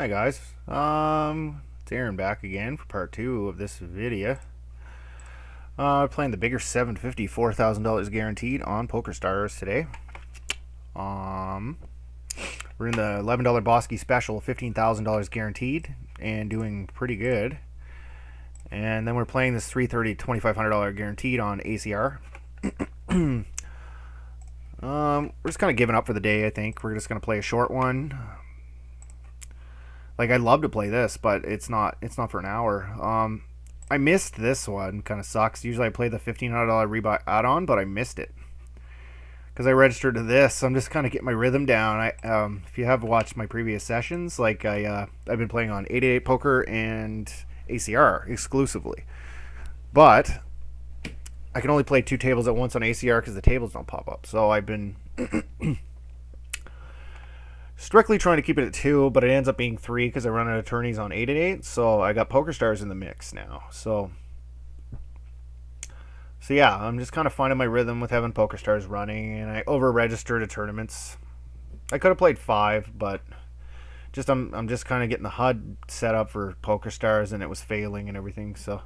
Hi guys. It's Aaron back again for part 2 of this video. Playing the bigger 750, $4,000 guaranteed on PokerStars today. We're in the $11 Bosky special, $15,000 guaranteed, and doing pretty good. And then we're playing this $330, $2,500 guaranteed on ACR. We're just kind of giving up for the day. I think we're just gonna play a short one. Like, I'd love to play this, but it's not for an hour. I missed this one. Kind of sucks. Usually I play the $1,500 rebuy add-on, but I missed it because I registered to this. I'm just kind of getting my rhythm down. If you have watched my previous sessions, like I've been playing on 888 Poker and ACR exclusively, but I can only play 2 tables at once on ACR because the tables don't pop up. So I've been strictly trying to keep it at 2, but it ends up being 3 because I run out of attorneys on 888. So I got PokerStars in the mix now. So yeah, I'm just kind of finding my rhythm with having PokerStars running, and I over-registered to tournaments. I could have played 5, but I'm just kind of getting the HUD set up for PokerStars, and it was failing and everything. So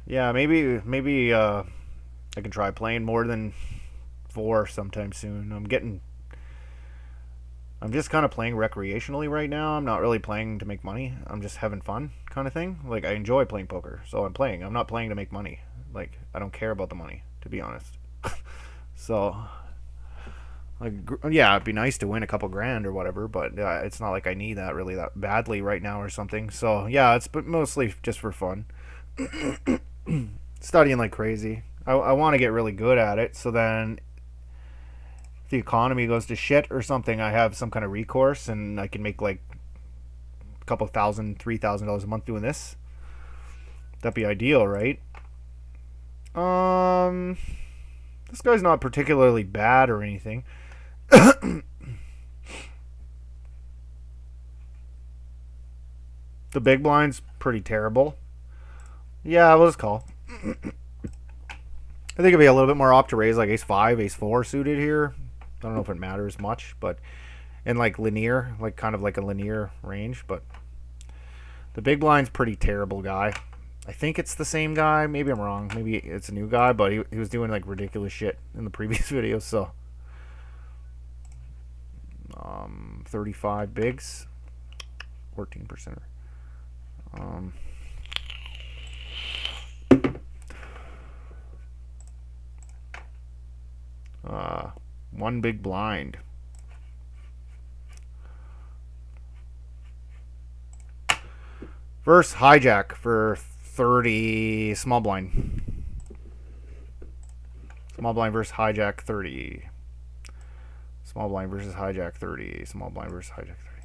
yeah, maybe I can try playing more than 4 sometime soon. I'm just kind of playing recreationally right now. I'm not really playing to make money. I'm just having fun kind of thing. Like, I enjoy playing poker, so I'm playing. I'm not playing to make money. Like, I don't care about the money, to be honest. So, like, yeah, it'd be nice to win a couple grand or whatever, but it's not like I need that really that badly right now or something. So, yeah, it's mostly just for fun. Studying like crazy. I want to get really good at it, so then the economy goes to shit or something, I have some kind of recourse and I can make like a couple thousand, $3,000 a month doing this. That'd be ideal, right? This guy's not particularly bad or anything. The big blind's pretty terrible. Yeah, we'll just call. I think it'd be a little bit more op to raise, like ace 5, ace 4 suited here. I don't know if it matters much, but in like linear, like kind of like a linear range, but the big blind's pretty terrible guy. I think it's the same guy. Maybe I'm wrong. Maybe it's a new guy, but he was doing like ridiculous shit in the previous video. So 35 bigs, 14%. One big blind. Versus hijack for 30 small blind. Small blind versus hijack 30. Small blind versus hijack 30. Small blind versus hijack 30.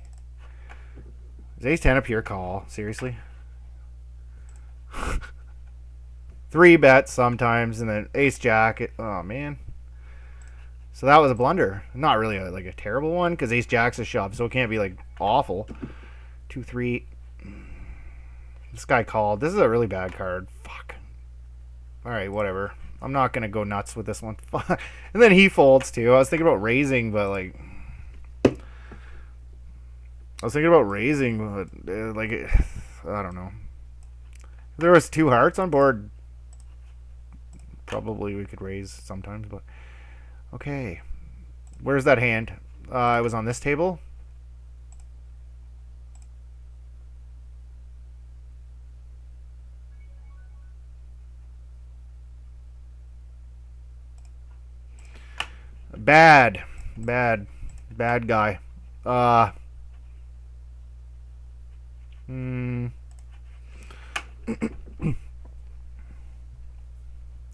Is ace 10 a pure call? Seriously? 3 bets sometimes, and then ace jack. Oh man. So that was a blunder. Not really like a terrible one, because ace jack's a shove, so it can't be like awful. 2, 3. This guy called. This is a really bad card. Fuck. Alright, whatever. I'm not going to go nuts with this one. And then he folds too. I was thinking about raising, but like... I don't know. If there was 2 hearts on board, probably we could raise sometimes, but... Okay. Where's that hand? It was on this table. Bad guy.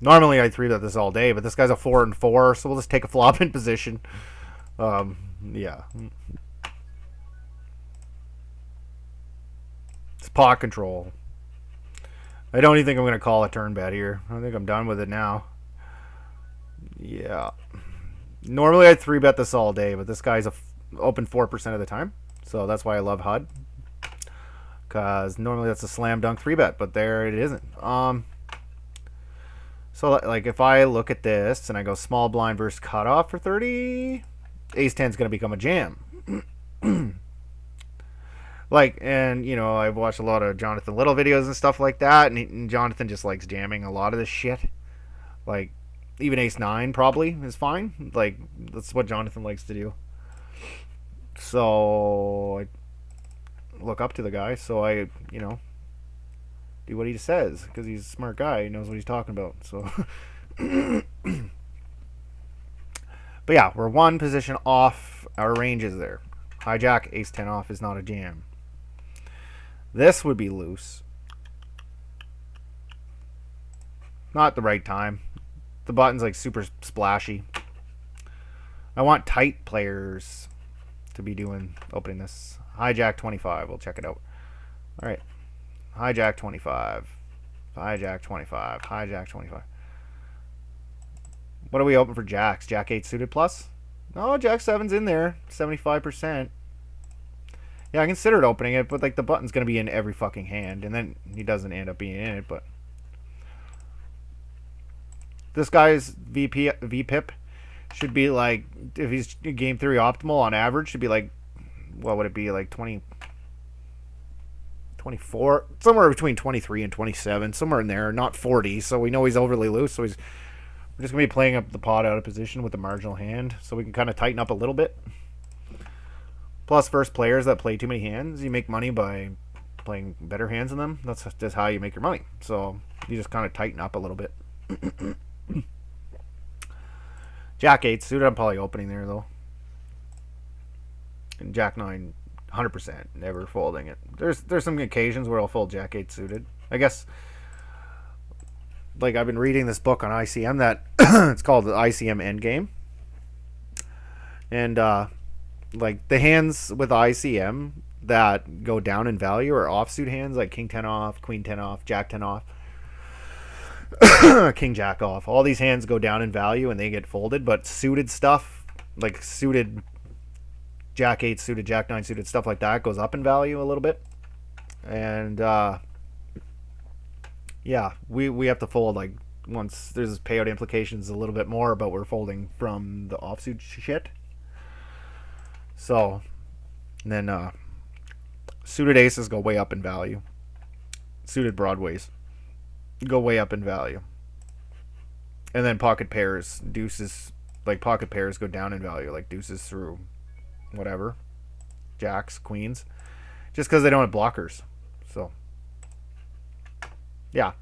Normally I'd 3-bet this all day, but this guy's a 4 and 4, so we'll just take a flop in position. Yeah. It's pot control. I don't even think I'm going to call a turn bet here. I think I'm done with it now. Yeah. Normally I'd 3-bet this all day, but this guy's open 4% of the time. So that's why I love HUD. Because normally that's a slam dunk 3-bet, but there it isn't. So, like, if I look at this and I go small blind versus cutoff for 30, ace 10 is going to become a jam. Like, and you know, I've watched a lot of Jonathan Little videos and stuff like that, and Jonathan just likes jamming a lot of this shit. Like, even Ace 9 probably is fine. Like, that's what Jonathan likes to do. So I look up to the guy. So I, you know, do what he says because he's a smart guy. He knows what he's talking about. So, but yeah, we're one position off. Our range is there. Hijack Ace 10 off is not a jam. This would be loose. Not the right time. The button's like super splashy. I want tight players to be opening this. Hijack 25. We'll check it out. All right. Hijack 25. Hijack 25. Hijack 25. What do we open for jacks? Jack 8 suited plus? No, Jack 7's in there. 75%. Yeah, I considered opening it, but like the button's going to be in every fucking hand, and then he doesn't end up being in it, but this guy's VPIP should be like, if he's game theory optimal on average, should be like, what would it be, like 24, somewhere between 23 and 27, somewhere in there, not 40, so we know he's overly loose, so we're just going to be playing up the pot out of position with the marginal hand, so we can kind of tighten up a little bit. Plus, first players that play too many hands, you make money by playing better hands than them. That's just how you make your money. So you just kind of tighten up a little bit. Jack 8 suited, I'm probably opening there though. And Jack 9, 100%, never folding it. There's some occasions where I'll fold Jack 8 suited. I guess, like I've been reading this book on ICM that it's called the ICM Endgame. And like the hands with ICM that go down in value are offsuit hands like King 10 off, Queen 10 off, Jack 10 off, King Jack off. All these hands go down in value and they get folded, but suited stuff, like suited Jack 8 suited, Jack 9 suited, stuff like that goes up in value a little bit. And yeah, we have to fold like once there's payout implications a little bit more, but we're folding from the offsuit shit. So then suited aces go way up in value. Suited broadways go way up in value. And then pocket pairs, deuces, like pocket pairs go down in value, like deuces through whatever, jacks, queens, just because they don't have blockers. So yeah,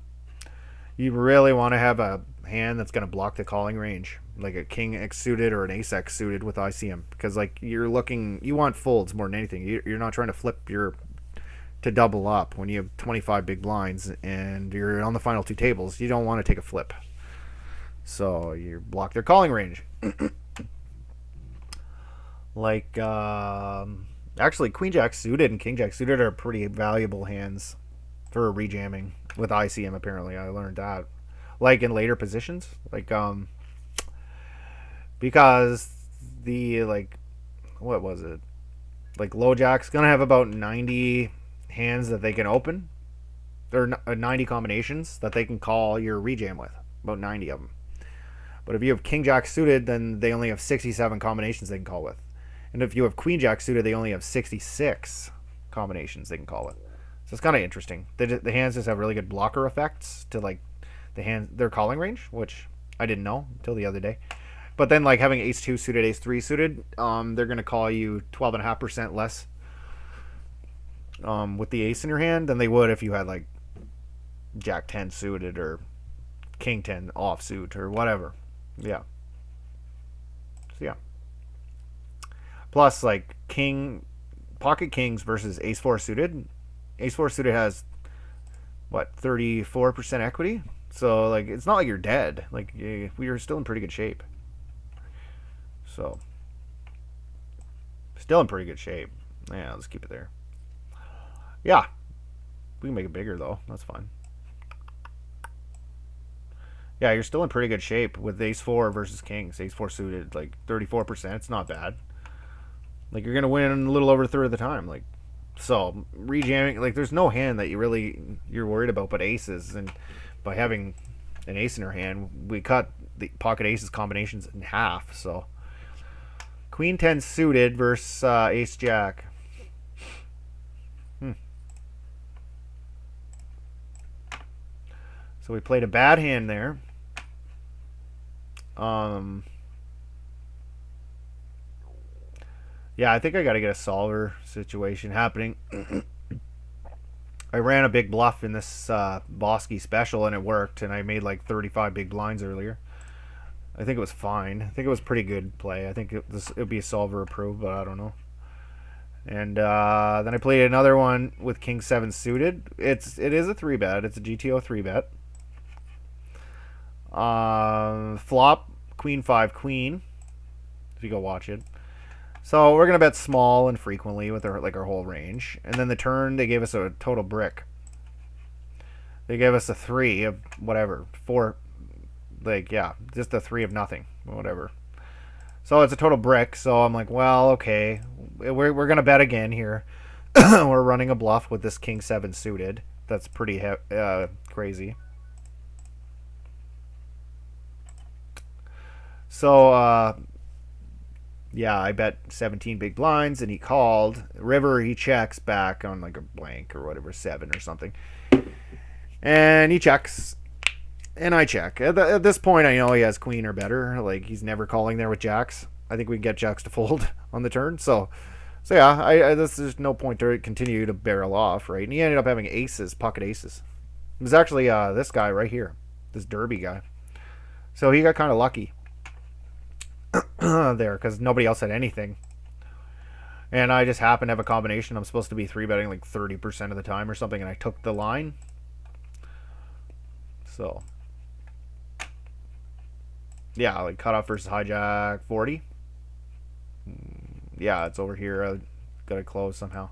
you really want to have a hand that's going to block the calling range, like a king X suited or an ace X suited with ICM, because like you want folds more than anything. You're not trying to flip to double up when you have 25 big blinds and you're on the final two tables. You don't want to take a flip, so you block their calling range. Like actually Queen Jack suited and King Jack suited are pretty valuable hands for rejamming with ICM. Apparently I learned that, like in later positions, like because the, like, what was it, like low jack's gonna have about 90 hands that they can open, or 90 combinations that they can call your rejam with, about 90 of them. But if you have King Jack suited, then they only have 67 combinations they can call with. And if you have Queen Jack suited, they only have 66 combinations they can call with. So it's kind of interesting. The hands just have really good blocker effects to like their calling range, which I didn't know until the other day. But then like having ace 2 suited, ace 3 suited, they're going to call you 12.5% less with the ace in your hand than they would if you had like Jack 10 suited or King 10 offsuit or whatever. Yeah. So yeah. Plus, like pocket kings versus ace 4 suited. Ace 4 suited has what, 34% equity. So like it's not like you're dead. Like we are still in pretty good shape. So still in pretty good shape. Yeah, let's keep it there. Yeah, we can make it bigger though. That's fine. Yeah, you're still in pretty good shape with ace 4 versus kings. Ace 4 suited, like 34%. It's not bad. Like you're gonna win a little over a third of the time. Like, so rejamming, like there's no hand that you're worried about but aces, and by having an ace in her hand, we cut the pocket aces combinations in half. So Queen 10 suited versus ace jack. So we played a bad hand there. Yeah, I think I got to get a solver situation happening. I ran a big bluff in this Bosky special and it worked, and I made like 35 big blinds earlier. I think it was fine. I think it was pretty good play. I think it would be a solver approved, but I don't know. And then I played another one with King 7 suited. It is a 3-bet. It's a GTO 3-bet. Flop, Queen 5 Queen, if you go watch it. So we're going to bet small and frequently with our whole range. And then the turn, they gave us a total brick. They gave us a 3 of whatever. 4, like, yeah, just a 3 of nothing. Whatever. So it's a total brick. So I'm like, well, okay. We're going to bet again here. We're running a bluff with this King 7 suited. That's pretty crazy. So, yeah, I bet 17 big blinds, and he called. River, he checks back on like a blank or whatever, 7 or something. And he checks, and I check. At this point, I know he has queen or better. Like, he's never calling there with jacks. I think we can get jacks to fold on the turn. So yeah, there's no point to continue to barrel off, right? And he ended up having aces, pocket aces. It was actually this guy right here, this Derby guy. So he got kind of lucky there because nobody else had anything. And I just happened to have a combination. I'm supposed to be 3-betting like 30% of the time or something, and I took the line. So, yeah, like cutoff versus hijack 40. Yeah, it's over here. I got to close somehow.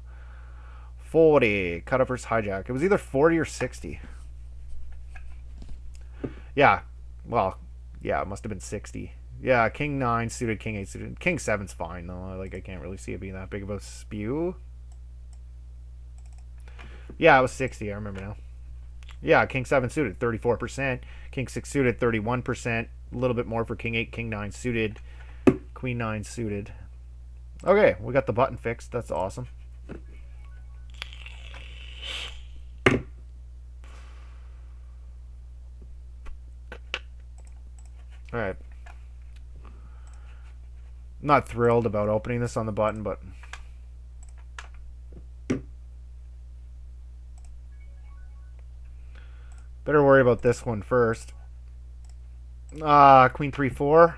40, cutoff versus hijack. It was either 40 or 60. Yeah, well, yeah, it must have been 60. Yeah, King 9 suited, King 8 suited. King 7's fine, though. Like, I can't really see it being that big of a spew. Yeah, it was 60. I remember now. Yeah, King 7 suited, 34%. King 6 suited, 31%. A little bit more for King 8, King 9 suited. Queen 9 suited. Okay, we got the button fixed. That's awesome. All right. Not thrilled about opening this on the button, but better worry about this one first. Queen 3-4.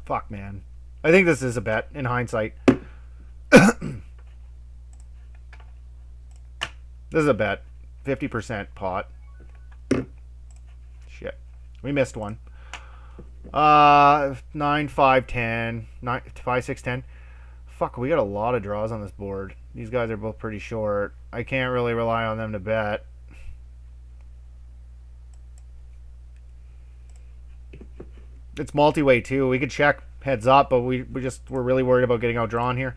Fuck, man. I think this is a bet in hindsight. This is a bet. 50% pot. Shit. We missed one. 9, 5, 10. 9, 5, 6, 10. Fuck, we got a lot of draws on this board. These guys are both pretty short. I can't really rely on them to bet. It's multi-way too. We could check heads up, but we're really worried about getting outdrawn here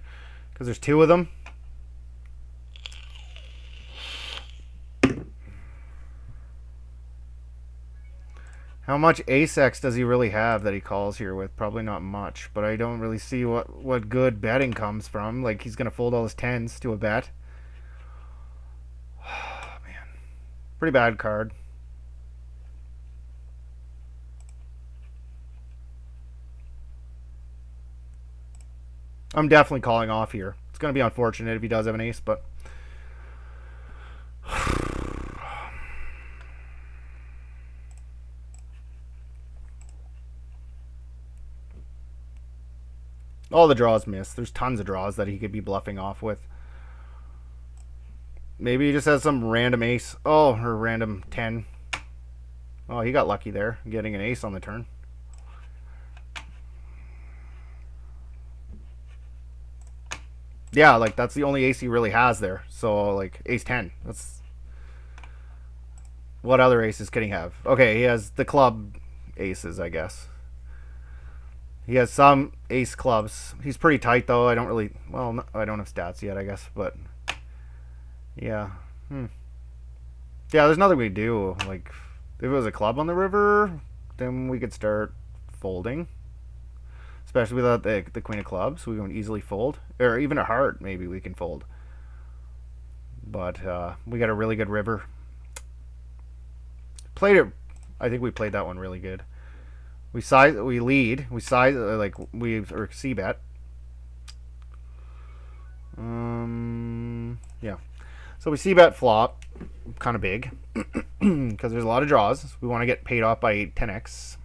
because there's 2 of them. How much ace-x does he really have that he calls here with? Probably not much, but I don't really see what good betting comes from. Like, he's going to fold all his 10s to a bet. Man. Pretty bad card. I'm definitely calling off here. It's going to be unfortunate if he does have an ace, but all the draws miss. There's tons of draws that he could be bluffing off with. Maybe he just has some random ace. Oh, or random 10. Oh, he got lucky there, getting an ace on the turn. Yeah, like, that's the only ace he really has there. So, like, ace 10. That's... What other aces can he have? Okay, he has the club aces, I guess. He has some ace clubs. He's pretty tight, though. I don't really... Well, no, I don't have stats yet, I guess, but... Yeah. Yeah, there's nothing we can do. Like, if it was a club on the river, then we could start folding. especially without the queen of clubs. We can easily fold, or even a heart maybe we can fold. But we got a really good river. Played it. I think we played that one really good. We lead. We size like we or c bet. Yeah. So we c bet flop, kind of big, because there's a lot of draws. We want to get paid off by 10x.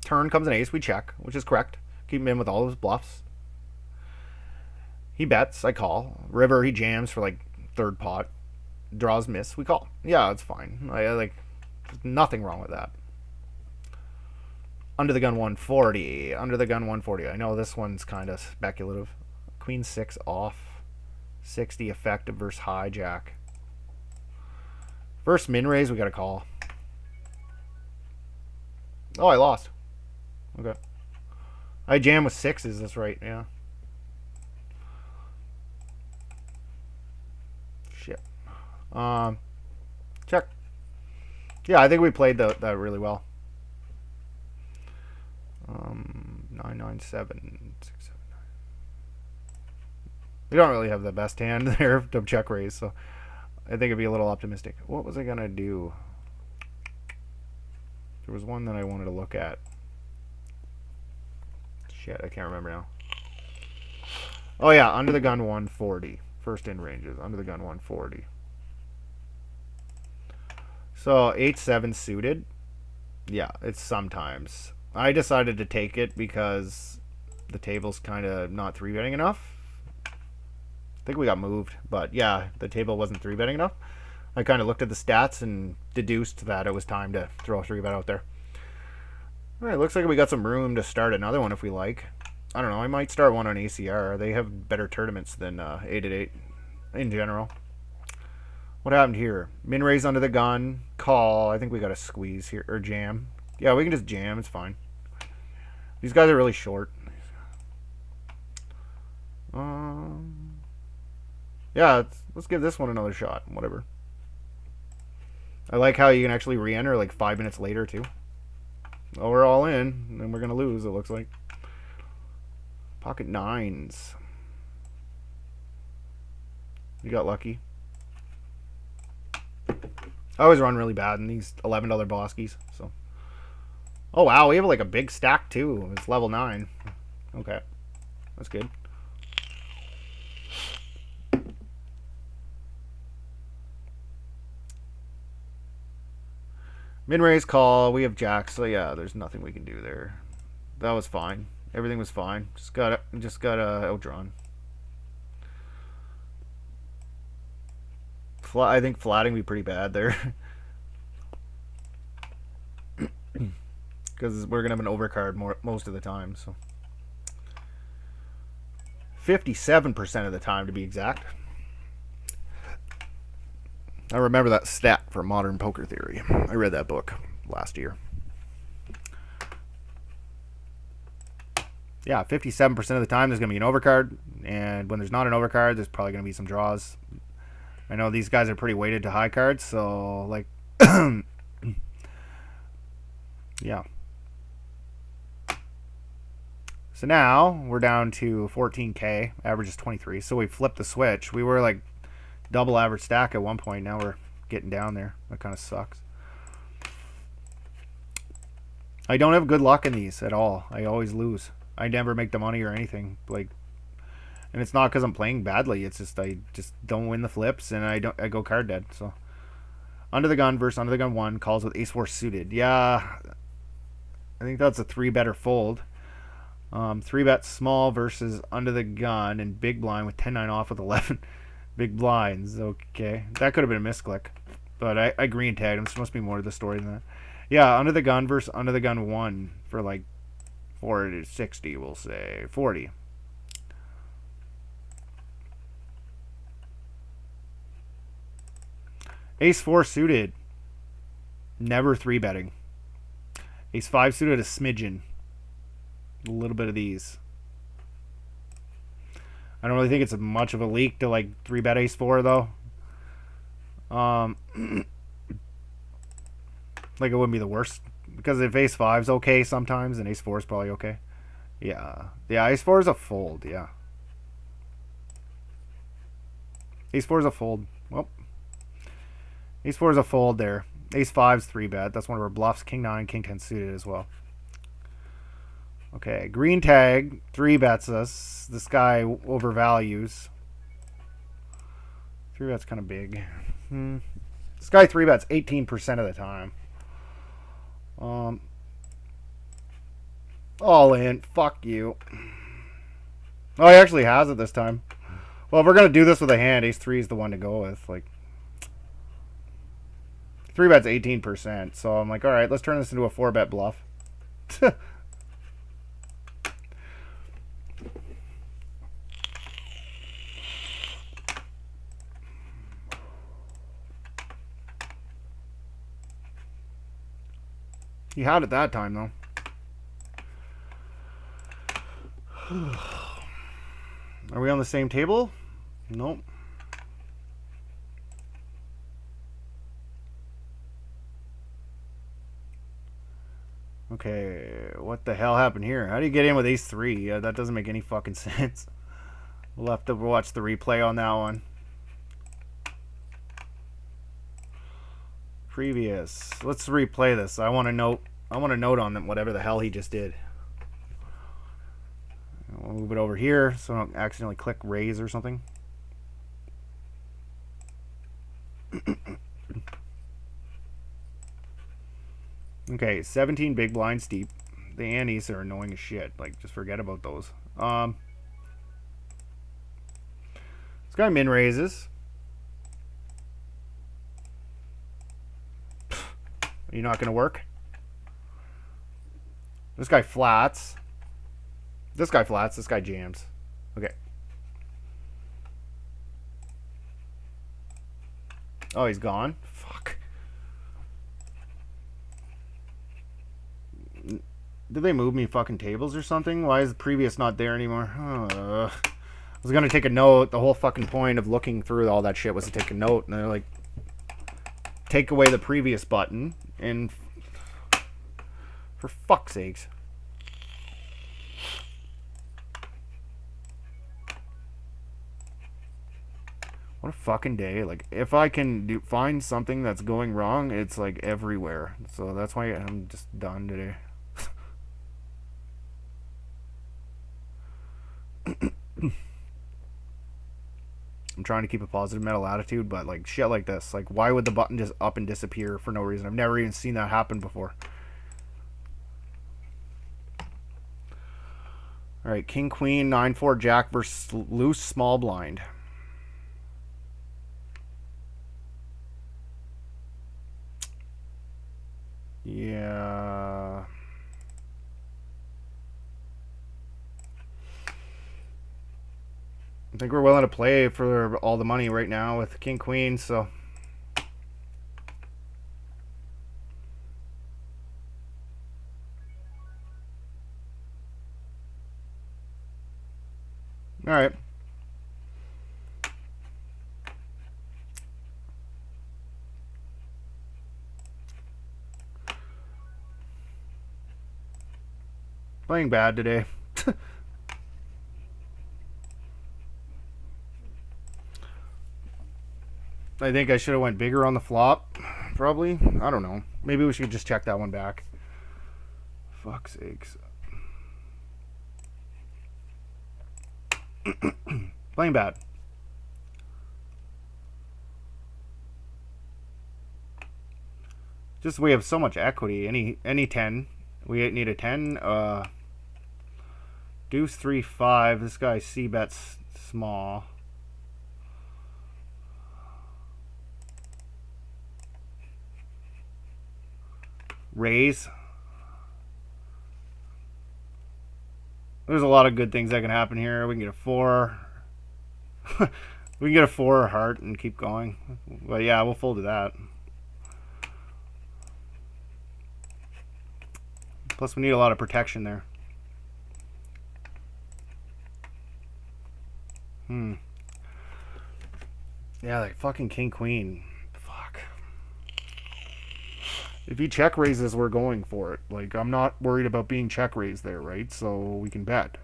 Turn comes an ace, we check, which is correct. Keep him in with all of his bluffs. He bets, I call. River, he jams for like third pot. Draws miss, we call. Yeah, it's fine. I like, there's nothing wrong with that. Under the gun 140. Under the gun 140. I know this one's kind of speculative. Queen 6 off. 60 effective versus hijack. First min raise, we got to call. Oh, I lost. Okay. I jam with 6s, that's right, yeah. Shit. Check. Yeah, I think we played that really well. 997 679. We don't really have the best hand there to check raise, so I think it'd be a little optimistic. What was I gonna do? There was one that I wanted to look at. Shit, I can't remember now. Oh yeah, under the gun 140. First in ranges, under the gun 140. So 8-7 suited. Yeah, it's sometimes. I decided to take it because the table's kind of not 3-betting enough. I think we got moved, but yeah, the table wasn't 3-betting enough. I kind of looked at the stats and deduced that it was time to throw a 3-bet out there. All right, looks like we got some room to start another one if we like. I don't know, I might start one on ACR. They have better tournaments than 8-8 in general. What happened here? Min raise under the gun, call. I think we got to squeeze here, or jam. Yeah, we can just jam, it's fine. These guys are really short. Yeah, let's give this one another shot. Whatever. I like how you can actually re-enter like 5 minutes later too. Oh, we're all in, and we're gonna lose. It looks like. Pocket 9s. You got lucky. I always run really bad in these $11 Boskies. So. Oh wow, we have like a big stack too. It's level 9. Okay, that's good. Min raise call. We have jacks, so yeah, there's nothing we can do there. That was fine. Everything was fine. Just got outdrawn. I think flatting be pretty bad there. Because we're gonna have an overcard most of the time. So 57% of the time to be exact. I remember that stat for Modern Poker Theory. I read that book last year. Yeah, 57% of the time there's going to be an overcard, and when there's not an overcard, there's probably going to be some draws. I know these guys are pretty weighted to high cards, so like, yeah. So now we're down to 14K, average is 23. So we flipped the switch. We were like double average stack at one point. Now we're getting down there. That kind of sucks. I don't have good luck in these at all. I always lose. I never make the money or anything. Like, and it's not because I'm playing badly. It's just I just don't win the flips, and I go card dead. So under the gun versus under the gun 1 calls with ace-4 suited. Yeah, I think that's a 3-bet or fold. 3-bet small versus under the gun and big blind with 10-9 off with 11 big blinds. Okay, that could have been a misclick, but I green tagged him. This must be more to the story than that. Yeah, under the gun versus under the gun 1 for like 40 to 60, we'll say 40. Ace-4 suited, never 3-betting. Ace-5 suited, a smidgen. A little bit of these. I don't really think it's much of a leak to like 3-bet ace-4 though. Like it wouldn't be the worst, because if ace-5's okay sometimes, then ace-4 is probably okay. Yeah. Yeah, ace 4 is a fold, yeah. Ace 4 is a fold. Well, ace 4 is a fold there. Ace 5's 3-bet. That's one of our bluffs. King 9, King 10 suited as well. Okay, green tag, 3-bets us. This guy overvalues. 3-bet's kind of big. This guy 3-bets 18% of the time. All in. Fuck you. Oh, he actually has it this time. Well, if we're going to do this with a hand, ace 3 is the one to go with. Like, 3-bet's 18%. So I'm like, all right, let's turn this into a 4-bet bluff. He had it that time, though. Are we on the same table? Nope. Okay, what the hell happened here? How do you get in with ace 3? That doesn't make any fucking sense. We'll have to watch the replay on that one. Previous. Let's replay this. I want to note on them whatever the hell he just did. We'll move it over here so I don't accidentally click raise or something. Okay, 17 big blinds deep. The antes are annoying as shit. Like, just forget about those. This guy min raises. Are you not going to work? This guy flats. This guy flats. This guy jams. Okay. Oh, he's gone? Fuck. Did they move me fucking tables or something? Why is the previous not there anymore? I was going to take a note. The whole fucking point of looking through all that shit was to take a note. And they're like, take away the previous button. And for fuck's sakes. What a fucking day. Like, if I can find something that's going wrong, it's like everywhere. So that's why I'm just done today. I'm trying to keep a positive mental attitude, but like shit like this, like why would the button just up and disappear for no reason? I've never even seen that happen before. All right, king queen 9-4 jack versus loose small blind. Yeah. I think we're willing to play for all the money right now with king queen, so all right. Playing bad today. I think I should have went bigger on the flop. Probably. I don't know. Maybe we should just check that one back. Fuck's sakes. Playing bad. Just we have so much equity. Any 10. We need a 10. Deuce 3-5. This guy C bets small. Raise. There's a lot of good things that can happen here. We can get a 4. We can get a 4 or heart and keep going. But yeah, we'll fold to that. Plus, we need a lot of protection there. Yeah, like fucking king queen. Fuck. If he check raises, we're going for it. Like, I'm not worried about being check raised there, right? So we can bet.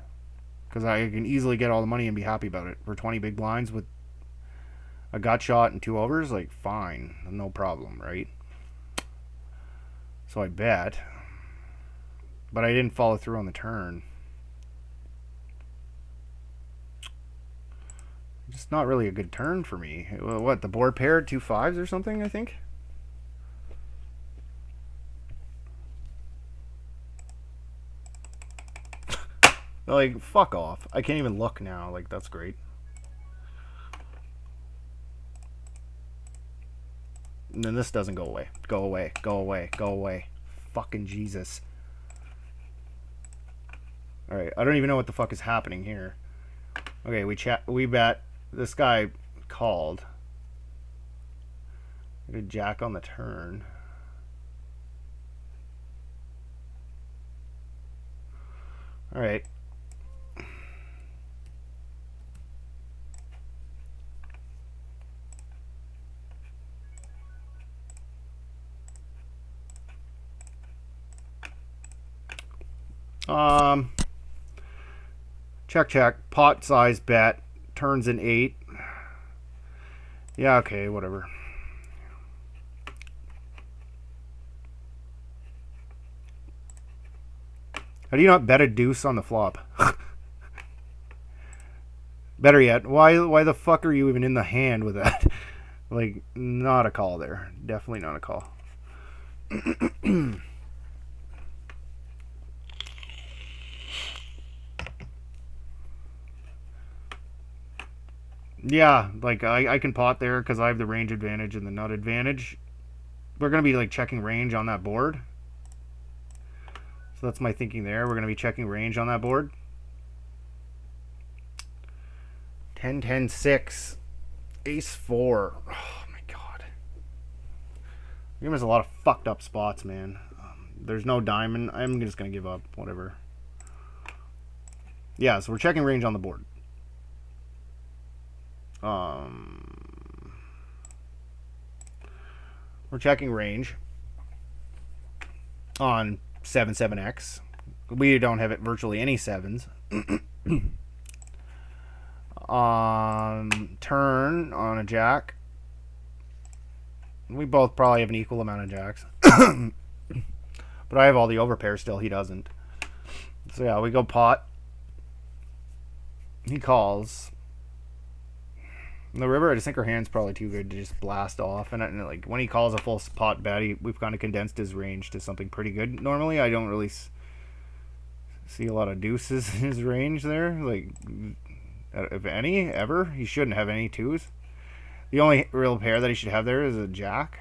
Because I can easily get all the money and be happy about it. For 20 big blinds with a gut shot and 2 overs, like, fine. No problem, right? So I bet. But I didn't follow through on the turn. Just not really a good turn for me. What, the board paired 2 5s or something, I think? Like, fuck off. I can't even look now. Like, that's great. And then this doesn't go away. Go away. Go away. Go away. Fucking Jesus. Alright, I don't even know what the fuck is happening here. Okay, we bet. This guy called. I did jack on the turn. Alright. Check. Pot size bet. Turns an 8. Yeah, okay, whatever. How do you not bet a deuce on the flop? Better yet, why the fuck are you even in the hand with that? Like, not a call there. Definitely not a call. Yeah, like, I can pot there because I have the range advantage and the nut advantage. We're going to be, like, checking range on that board. So that's my thinking there. We're going to be checking range on that board. 10-10-6. Ace 4. Oh, my God. There's a lot of fucked up spots, man. There's no diamond. I'm just going to give up. Whatever. Yeah, so we're checking range on the board. We're checking range on 7-7X. We don't have it virtually any 7s. Turn on a jack. We both probably have an equal amount of jacks. But I have all the overpairs still. He doesn't. So yeah, we go pot. He calls. In the river, I just think our hand's probably too good to just blast off. And like when he calls a full pot bet, we've kind of condensed his range to something pretty good. Normally, I don't really see a lot of deuces in his range there. Like, if any, ever. He shouldn't have any 2s. The only real pair that he should have there is a jack.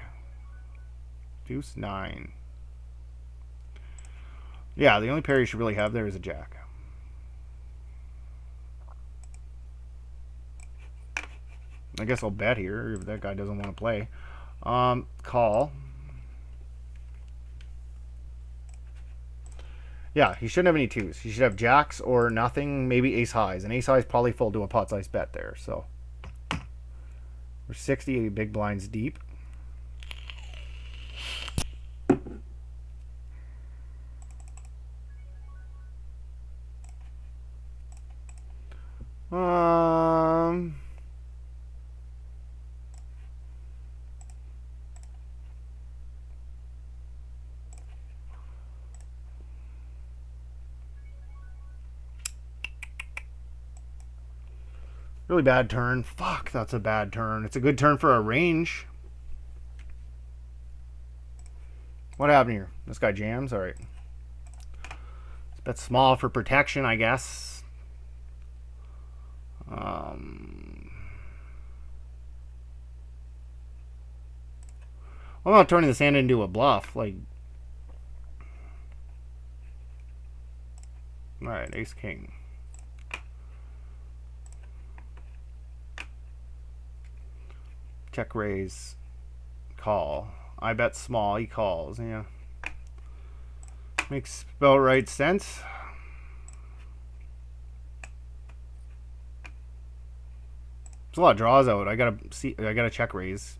Deuce 9. Yeah, the only pair you should really have there is a jack. I guess I'll bet here if that guy doesn't want to play. Call. Yeah, he shouldn't have any 2s. He should have jacks or nothing, maybe ace highs. And ace highs probably fold to a pot size bet there. So we're 60 big blinds deep. Really bad turn. Fuck, that's a bad turn. It's a good turn for a range. What happened here? This guy jams? Alright. Let's bet small for protection, I guess. I'm not turning this hand into a bluff. Like, alright, ace king. Check raise. Call. I bet small. He calls. Yeah. Makes about right sense. There's a lot of draws out. I gotta check raise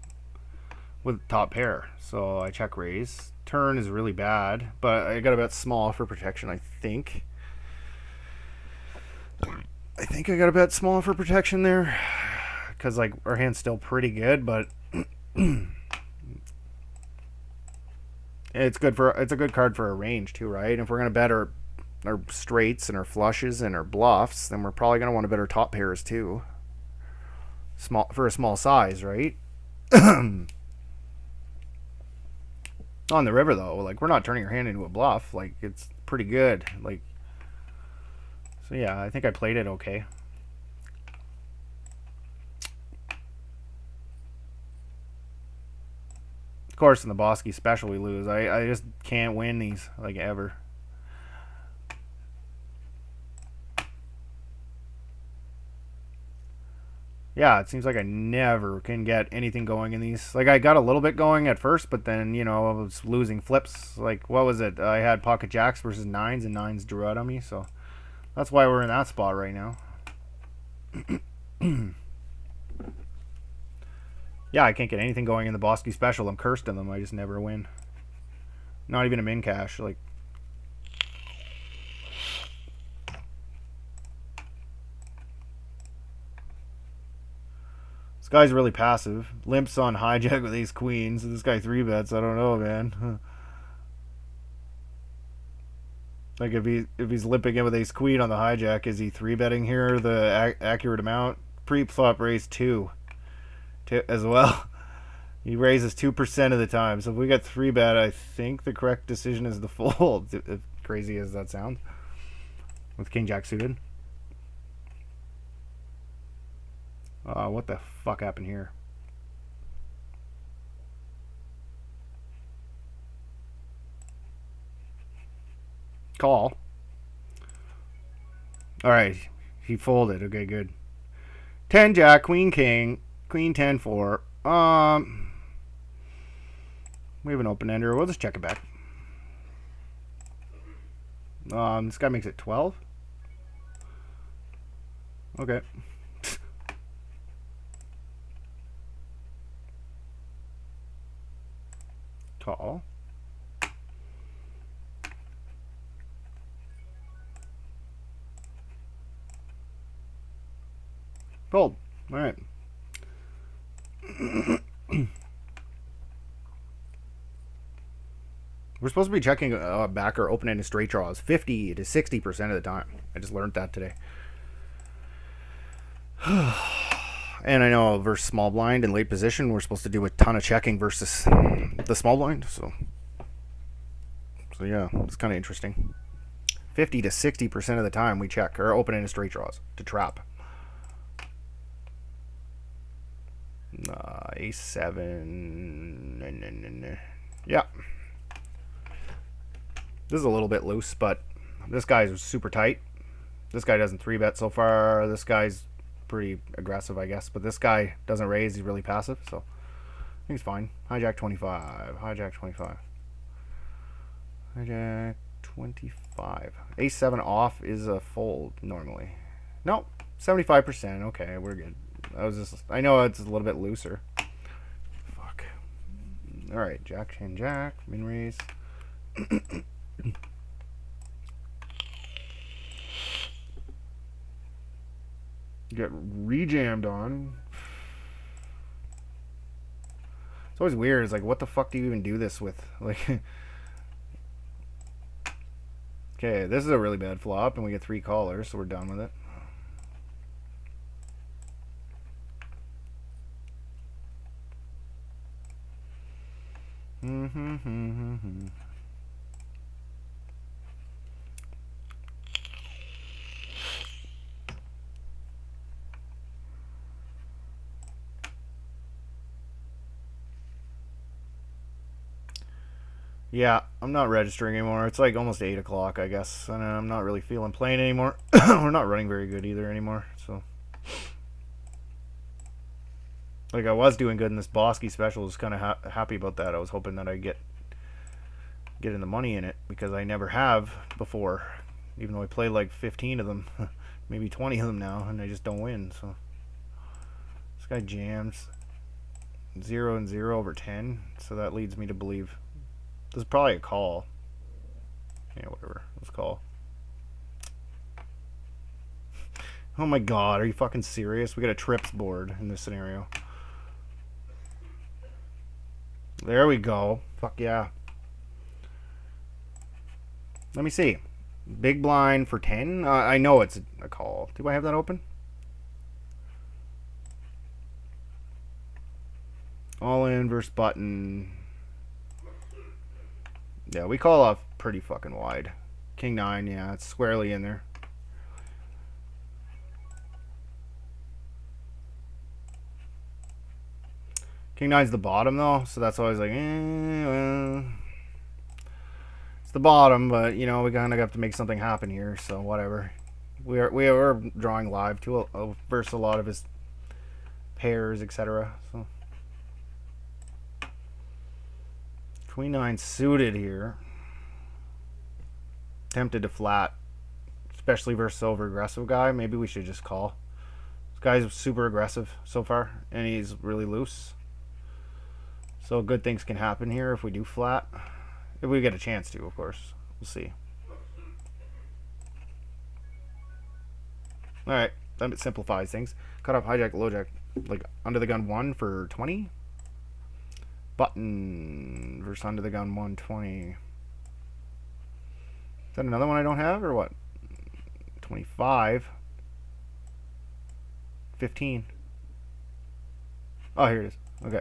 with top pair. So I check raise. Turn is really bad, but I got a bet small for protection, I think. I think I got a bet small for protection there. Because, like, our hand's still pretty good, but it's a good card for a range, too, right? If we're going to bet our straights and our flushes and our bluffs, then we're probably going to want to bet our top pairs, too. For a small size, right? On the river, though, like, we're not turning our hand into a bluff. Like, it's pretty good. Like, so yeah, I think I played it okay. Of course, in the Bosky special, we lose. I just can't win these, like, ever. Yeah, it seems like I never can get anything going in these. Like, I got a little bit going at first, but then, you know, I was losing flips. Like, what was it? I had pocket jacks versus nines, and nines drew out on me, so that's why we're in that spot right now. Yeah, I can't get anything going in the Bosky special. I'm cursed in them. I just never win. Not even a min cash. Like, this guy's really passive. Limps on hijack with ace queens. This guy 3-bets. I don't know, man. Like, if he's limping in with ace queen on the hijack, is he 3-betting here the accurate amount? Pre-flop raise 2 as well. He raises 2% of the time. So if we get 3-bet, I think the correct decision is the fold. As crazy as that sounds. With king jack suited. What the fuck happened here? Call. Alright. He folded. Okay, good. 10 jack, queen king, queen 10 4. We have an open ender. We'll just check it back. This guy makes it 12. Okay. Call. Fold. All right. We're supposed to be checking back our open-ended straight draws 50 to 60% of the time. I just learned that today. And I know versus small blind in late position, we're supposed to do a ton of checking versus the small blind. So yeah, it's kind of interesting. 50 to 60% of the time we check our open-ended straight draws to trap. A7. Yeah. This is a little bit loose, but this guy's super tight. This guy doesn't 3-bet so far. This guy's pretty aggressive, I guess. But this guy doesn't raise. He's really passive, so I think he's fine. Hijack 25. Hijack 25. Hijack 25. A7 off is a fold normally. Nope. 75%. Okay, we're good. I know it's a little bit looser. Fuck. Alright, jack, chain, jack. Min raise. Get rejammed on. It's always weird. It's like, what the fuck do you even do this with? Like, okay, this is a really bad flop, and we get 3 callers, so we're done with it. Yeah, I'm not registering anymore. It's like almost 8 o'clock, I guess. And I'm not really feeling playing anymore. We're not running very good either anymore, so. Like, I was doing good in this Bosky special. I was kind of happy about that. I was hoping that I'd get in the money in it, because I never have before. Even though I played like 15 of them. Maybe 20 of them now, and I just don't win, so. This guy jams 0 and 0 over 10, so that leads me to believe This is probably a call. Yeah, whatever. Let's call. Oh my god, are you fucking serious? We got a trips board in this scenario. There we go. Fuck yeah. Let me see. Big blind for 10? I know it's a call. Do I have that open? All in versus button. Yeah, we call off pretty fucking wide. King 9, yeah, it's squarely in there. King 9's the bottom, though, so that's always like, well, it's the bottom, but, you know, we kind of have to make something happen here, so whatever. We are drawing live, too, versus a lot of his pairs, etc. So Queen 9 suited here. Tempted to flat, especially versus over aggressive guy. Maybe we should just call. This guy's super aggressive so far, and he's really loose. So good things can happen here if we do flat. If we get a chance to, of course. We'll see. Alright, that simplifies things. Cut off hijack, lowjack. Like under the gun 1 for 20. Button versus under the gun 120. Is that another one I don't have, or what? 25. 15. Oh, here it is. Okay.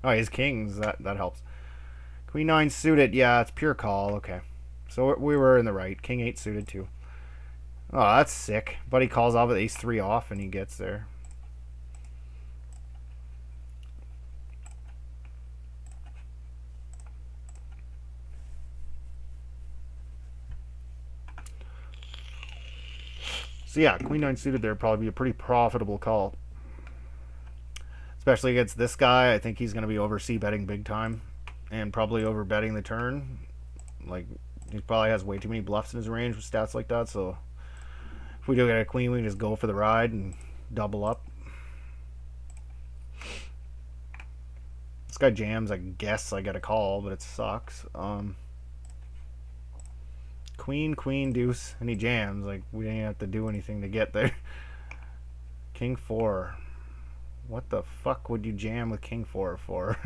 Oh, his kings. That helps. Queen 9 suited. Yeah, it's pure call. Okay. So we were in the right. King 8 suited, too. Oh, that's sick. But he calls off with ace 3 off, and he gets there. So yeah, Queen 9 suited there would probably be a pretty profitable call. Especially against this guy. I think he's going to be over c-betting big time. And probably over betting the turn. Like, he probably has way too many bluffs in his range with stats like that. So if we do get a queen, we can just go for the ride and double up. This guy jams. I guess I get a call, but it sucks. Queen, queen, deuce, and he jams. Like, we didn't have to do anything to get there. King 4. What the fuck would you jam with King 4 for?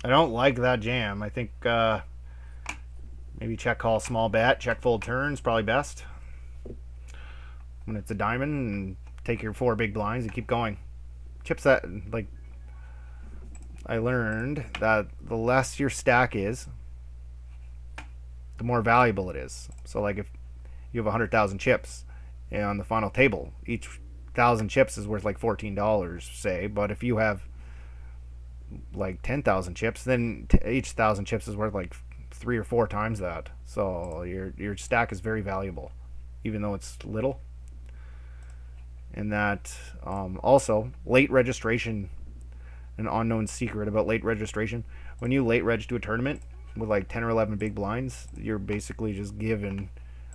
I don't like that jam. I think maybe check call small bet, check fold turns, probably best. When it's a diamond, and take your 4 big blinds and keep going. Chips that, like, I learned that the less your stack is, the more valuable it is. So, like, if you have 100,000 chips on the final table, each 1,000 chips is worth like $14, say. But if you have like 10,000 chips, then each 1,000 chips is worth like 3 or 4 times that. So your stack is very valuable, even though it's little. And that also late registration. An unknown secret about late registration. When you late reg to a tournament with like 10 or 11 big blinds, you're basically just given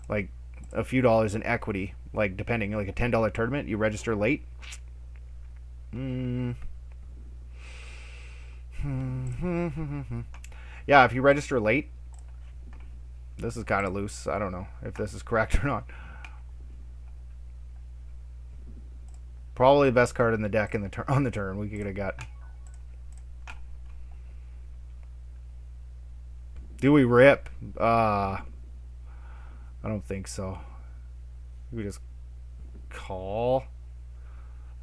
like a few dollars in equity. Like, depending, like a $10 tournament, you register late. Yeah, if you register late, this is kind of loose. I don't know if this is correct or not. Probably the best card in the deck on the turn we could have got. Do we rip? I don't think so. We just call.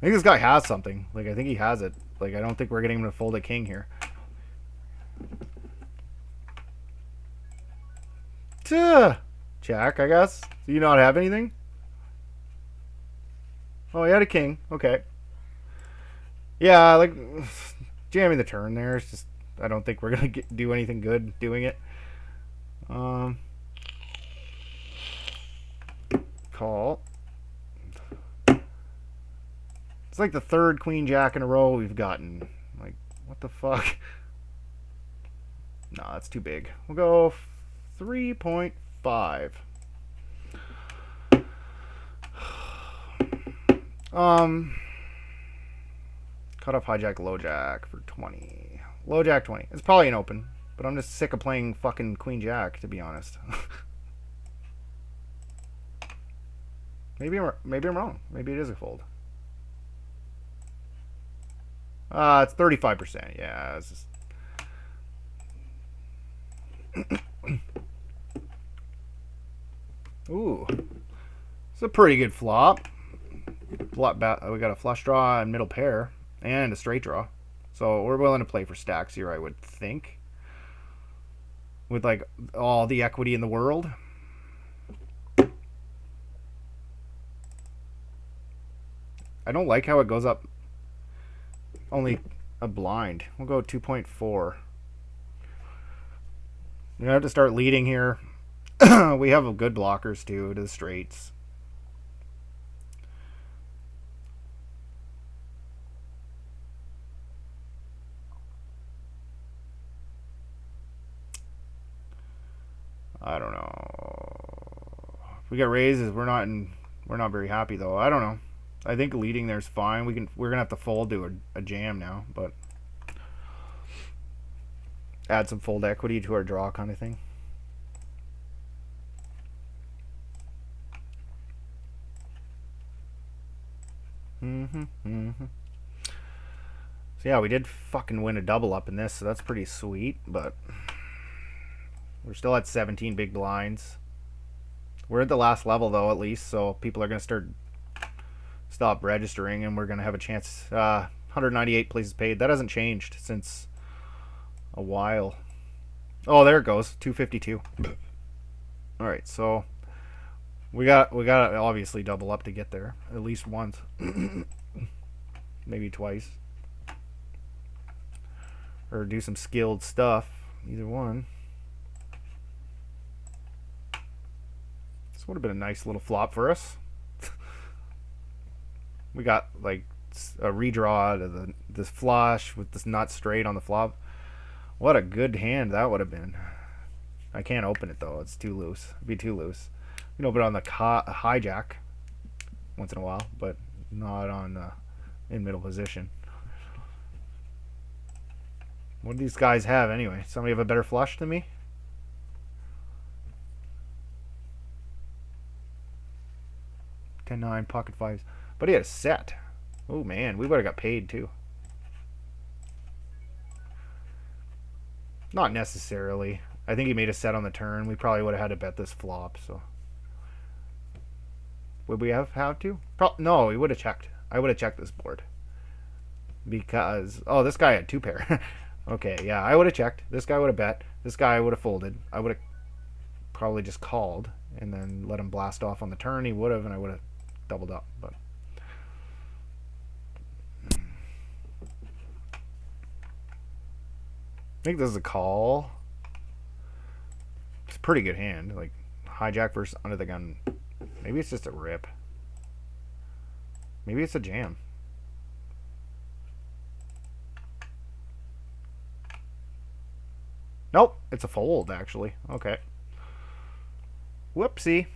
I think this guy has something. Like, I think he has it. Like, I don't think we're getting him to fold a king here. Jack, I guess. Do you not have anything? Oh, he had a king. Okay. Yeah, like, jamming the turn there. It's just, I don't think we're going to do anything good doing it. Call. It's like the 3rd queen jack in a row we've gotten. Like, what the fuck? No, that's too big. We'll go 3.5. Cut off hijack, low jack for 20. Low jack 20. It's probably an open, but I'm just sick of playing fucking queen jack, to be honest. maybe I'm wrong. Maybe it is a fold. It's 35%. Yeah, it's just... Ooh. It's a pretty good flop. We got a flush draw and middle pair and a straight draw. So we're willing to play for stacks here, I would think. With like all the equity in the world. I don't like how it goes up only a blind. We'll go 2.4. We're going to have to start leading here. We have good blockers too to the straights. I don't know. If we get raises, we're not very happy though. I don't know. I think leading there's fine. We're gonna have to fold to a jam now, but add some fold equity to our draw kind of thing. So yeah, we did fucking win a double up in this, so that's pretty sweet, but we're still at 17 big blinds. We're at the last level though, at least, so people are gonna stop registering, and we're gonna have a chance. 198 places paid. That hasn't changed since a while. Oh, there it goes. 252. All right, so we got to obviously double up to get there at least once, maybe twice, or do some skilled stuff. Either one. This would have been a nice little flop for us. We got like a redraw to this flush with this nut straight on the flop. What a good hand that would have been. I can't open it though. It's too loose. It'd be too loose. You can open it on the hijack once in a while, but not on in middle position. What do these guys have anyway? Somebody have a better flush than me? Ten-9 pocket fives. But he had a set. Oh man, we would have got paid too. Not necessarily. I think he made a set on the turn. We probably would have had to bet this flop. So would we have to? No, we would have checked. I would have checked this board because this guy had two pair. Okay, yeah, I would have checked. This guy would have bet. This guy would have folded. I would have probably just called and then let him blast off on the turn. He would have, and I would have doubled up, but. I think this is a call. It's a pretty good hand. Like hijack versus under the gun. Maybe it's just a rip. Maybe it's a jam. Nope, it's a fold actually. Okay. Whoopsie.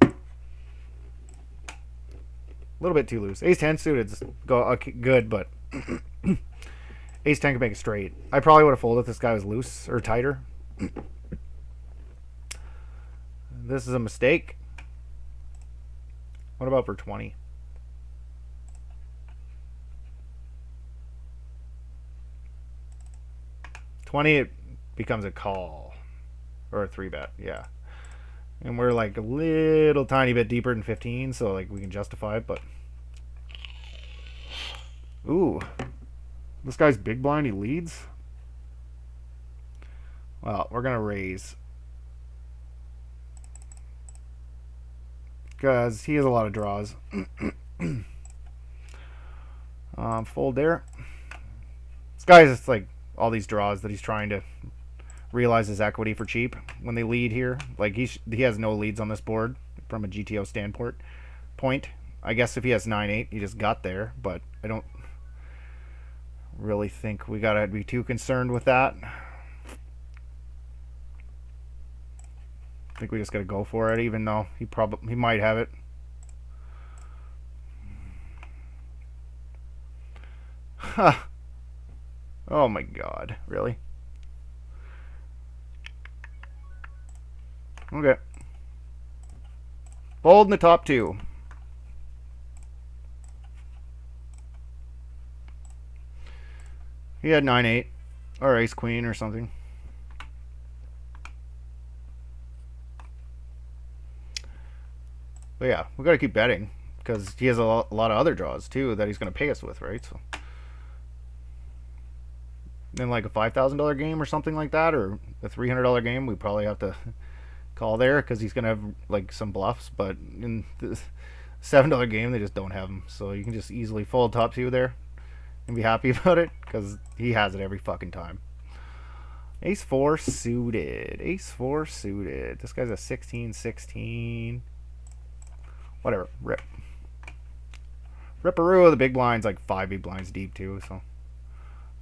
A little bit too loose. Ace 10 suited go okay, good, but Ace 10 can make it straight. I probably would have folded if this guy was loose or tighter. This is a mistake. What about for 20? 20, it becomes a call. Or a 3-bet, yeah. And we're like a little tiny bit deeper than 15, so like we can justify it, but... Ooh. This guy's big blind, he leads. Well, we're going to raise. Because he has a lot of draws. Fold there. This guy's just like all these draws that he's trying to realize his equity for cheap when they lead here. Like he has no leads on this board from a GTO standpoint. I guess if he has 9-8, he just got there, but I don't really think we gotta be too concerned with that. I think we just gotta go for it, even though he might have it. Oh my god, really? Okay. Fold in the top two. He had 9-8 or ace queen or something. But yeah, we got to keep betting because he has a lot of other draws too that he's going to pay us with, right? So in like a $5,000 game or something like that, or a $300 game, we probably have to call there because he's going to have like some bluffs. But in the $7 game, they just don't have them, so you can just easily fold top two there and be happy about it because he has it every fucking time. Ace 4 suited. Ace 4 suited. This guy's a 16-16. Whatever. Rip. Ripperoo. The big blind's like 5 big blinds deep too. So,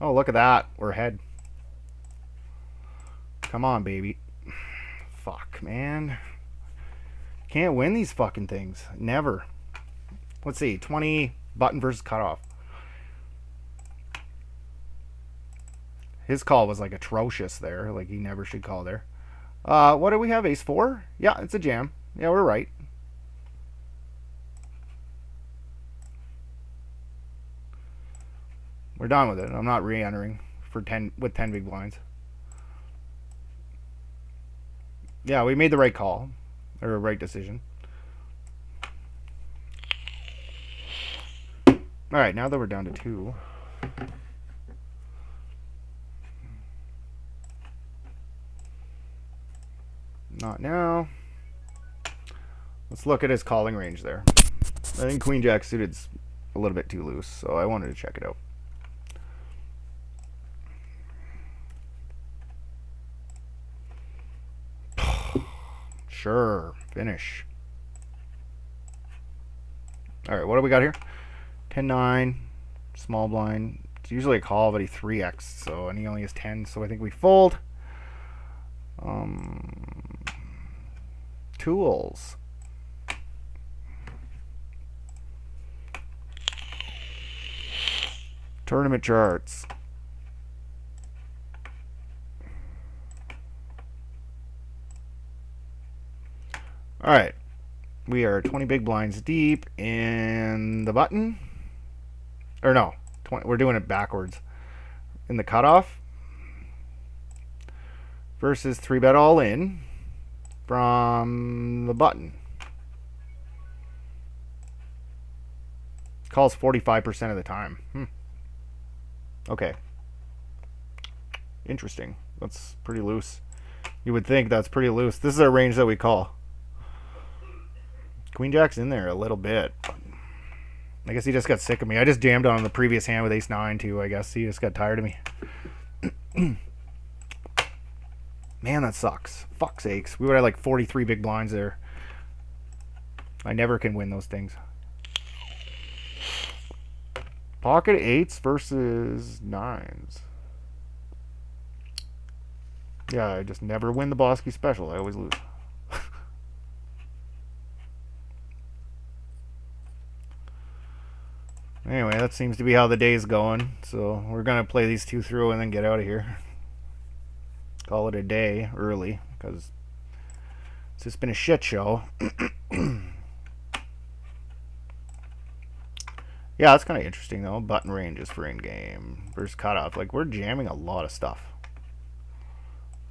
oh, look at that. We're ahead. Come on, baby. Fuck, man. Can't win these fucking things. Never. Let's see. 20 button versus cutoff. His call was like atrocious there. Like he never should call there. What do we have? Ace 4? Yeah, it's a jam. Yeah, we're right. We're done with it. I'm not re-entering for 10 with 10 big blinds. Yeah, we made the right call or a right decision. All right, now that we're down to 2. Not now. Let's look at his calling range there. I think Queen Jack suited's a little bit too loose, so I wanted to check it out. Sure, finish. All right, what do we got here? 10-9, small blind. It's usually a call, but he 3x, so and he only has 10, so I think we fold. Tools. Tournament charts. All right. We are 20 big blinds deep in the button. Or no, 20, we're doing it backwards. In the cutoff. Versus 3-bet all in from the button. Calls 45% of the time. Okay. Interesting. That's pretty loose. You would think that's pretty loose. This is our range that we call. Queen Jack's in there a little bit. I guess he just got sick of me. I just jammed on him the previous hand with ace 9 too. I guess he just got tired of me. Man, that sucks. Fuck's sakes. We would have like 43 big blinds there. I never can win those things. Pocket 8s versus 9s. Yeah, I just never win the Bosky special. I always lose. Anyway, that seems to be how the day's going. So we're going to play these two through and then get out of here. Call it a day early because it's just been a shit show. Yeah, that's kind of interesting though. Button ranges for in-game versus cutoff. Like we're jamming a lot of stuff.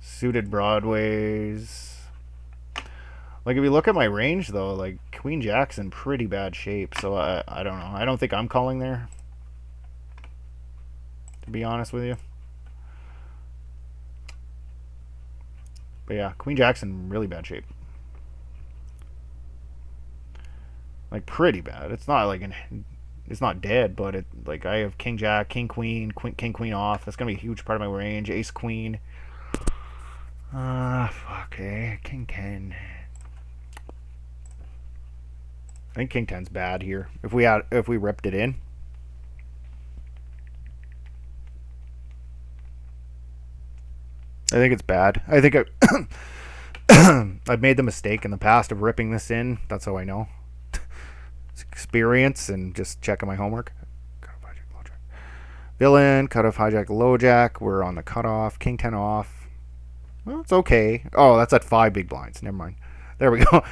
Suited broadways. Like if you look at my range though, like Queen Jack's in pretty bad shape. So I don't know. I don't think I'm calling there, to be honest with you. But yeah, Queen Jack's in really bad shape. Like pretty bad. It's not like it's not dead, but it like I have King Jack, King Queen, King Queen off. That's gonna be a huge part of my range. Ace Queen. Fuck, King 10. I think King 10's bad here. If we ripped it in. I think it's bad. I think I've made the mistake in the past of ripping this in. That's how I know. It's experience and just checking my homework. Villain, cutoff, hijack, low jack. We're on the cutoff. King 10 off. Well, it's okay. Oh, that's at 5 big blinds. Never mind. There we go.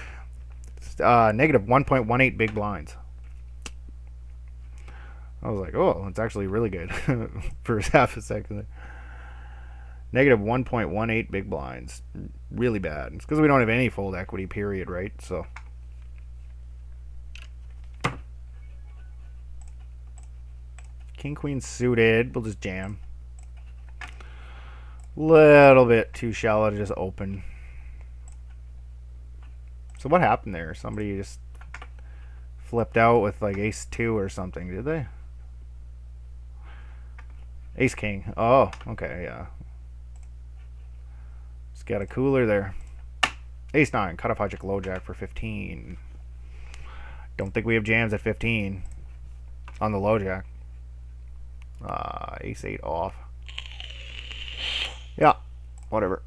Negative 1.18 big blinds. I was like, oh, it's actually really good for half a second. Negative 1.18 big blinds. Really bad. It's because we don't have any fold equity, period, right? So. King, queen suited. We'll just jam. Little bit too shallow to just open. So what happened there? Somebody just flipped out with like ace 2 or something, did they? Ace king. Oh, okay, yeah. Just got a cooler there. Ace 9. Cutoff, hijack, low jack for 15. Don't think we have jams at 15 on the low jack. Ace 8 off. Yeah, whatever.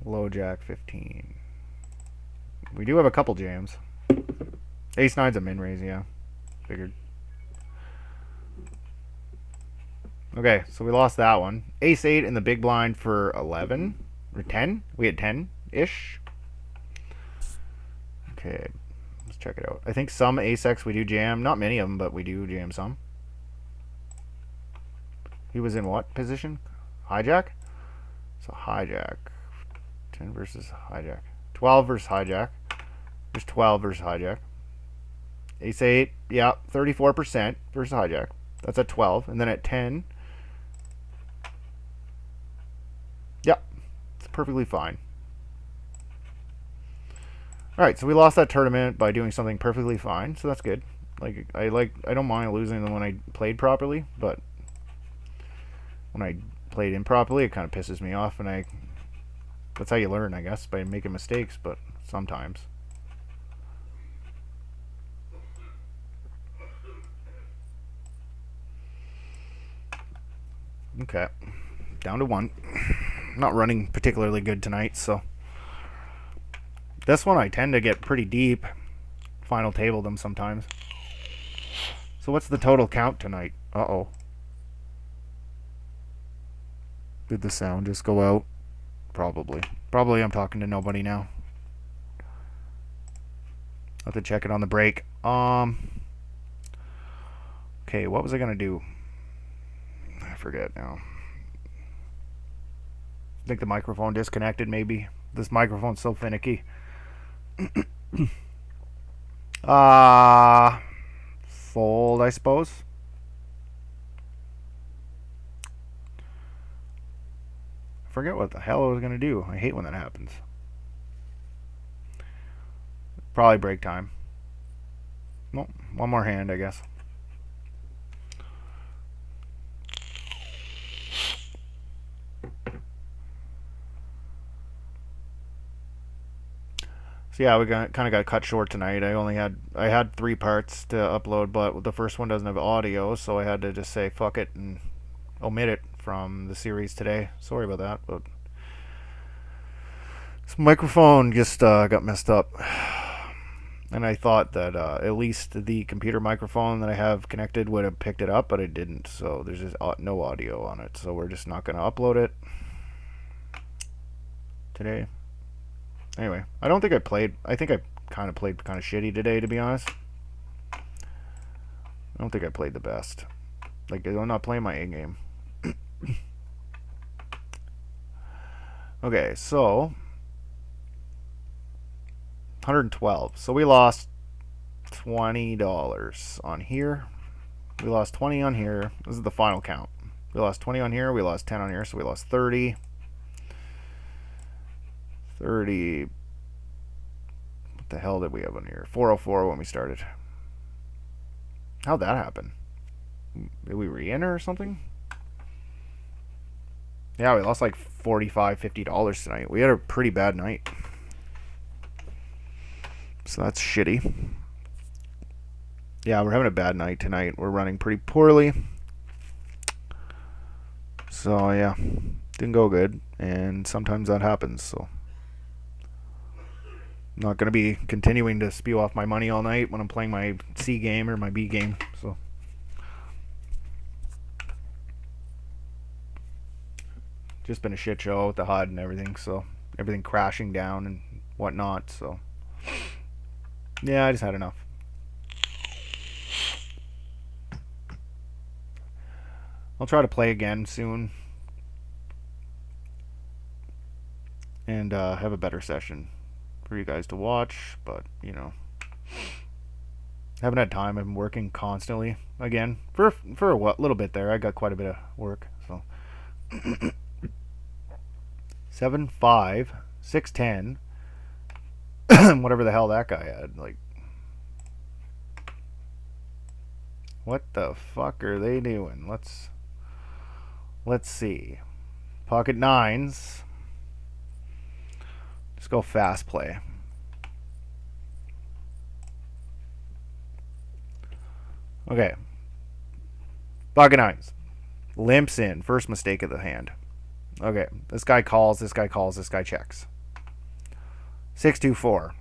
Low jack 15. We do have a couple jams. Ace 9's a min raise, yeah. Figured. Okay, so we lost that one. Ace 8 in the big blind for 11 or 10. We had 10-ish. Okay, let's check it out. I think some ace X we do jam. Not many of them, but we do jam some. He was in what position? Hijack? So hijack. 10 versus hijack. 12 versus hijack. There's 12 versus hijack. Ace 8, yeah, 34% versus hijack. That's at 12. And then at 10, yeah, it's perfectly fine. Alright, so we lost that tournament by doing something perfectly fine, so that's good. I don't mind losing them when I played properly, but when I played improperly, it kind of pisses me off, and that's how you learn, I guess, by making mistakes, but sometimes. Okay, down to 1. Not running particularly good tonight, so this one I tend to get pretty deep. Final table them sometimes. So what's the total count tonight? Uh-oh. Did the sound just go out? Probably. Probably I'm talking to nobody now. I'll have to check it on the break. Okay, what was I gonna do? I forget now. I think the microphone disconnected, maybe. This microphone's so finicky. Fold, I suppose. I forget what the hell I was gonna do. I hate when that happens. Probably break time. Well, one more hand, I guess. So yeah, we kind of got cut short tonight. I had 3 parts to upload, but the first one doesn't have audio, so I had to just say fuck it and omit it from the series today. Sorry about that, but this microphone just got messed up, and I thought that at least the computer microphone that I have connected would have picked it up, but it didn't. So there's just no audio on it. So we're just not going to upload it today. Anyway, I don't think I played. I think I kind of played kind of shitty today, to be honest. I don't think I played the best. Like, I'm not playing my A game. Okay, so 112. So we lost $20 on here. We lost 20 on here. This is the final count. We lost 20 on here. We lost 10 on here. So we lost 30. 30. What the hell did we have on here? 404 when we started. How'd that happen? Did we re-enter or something? Yeah, we lost like $45, $50 tonight. We had a pretty bad night. So that's shitty. Yeah, we're having a bad night tonight. We're running pretty poorly. So yeah, didn't go good. And sometimes that happens, so. I'm not going to be continuing to spew off my money all night when I'm playing my C game or my B game. So just been a shit show with the HUD and everything. So everything crashing down and whatnot. So yeah, I just had enough. I'll try to play again soon and have a better session for you guys to watch, but you know, haven't had time. I've been working constantly again for a little bit there. I got quite a bit of work. So 7-5, 6-10, whatever the hell that guy had. Like, what the fuck are they doing? Let's see. Pocket nines. Let's go fast play. Okay. Pocket nines. Limps in. First mistake of the hand. Okay. This guy calls. This guy calls. This guy checks. 6-2-4.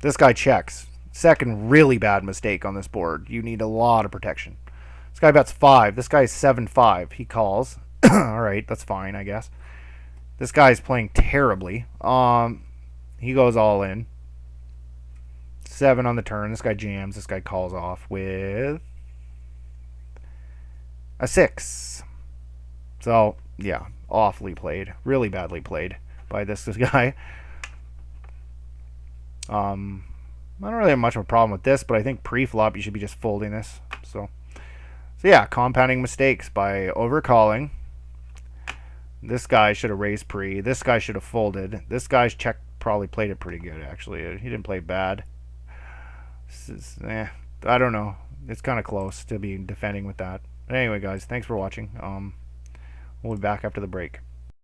This guy checks. Second really bad mistake on this board. You need a lot of protection. This guy bets 5. This guy's 7-5. He calls. Alright, that's fine, I guess. This guy's playing terribly. He goes all in. 7 on the turn. This guy jams. This guy calls off with a 6. So, yeah, awfully played. Really badly played by this guy. I don't really have much of a problem with this, but I think pre-flop you should be just folding this. So yeah, compounding mistakes by overcalling. This guy should have raised pre. This guy should have folded. This guy's check probably played it pretty good, actually. He didn't play bad. I don't know. It's kind of close to be defending with that. But anyway, guys, thanks for watching. We'll be back after the break.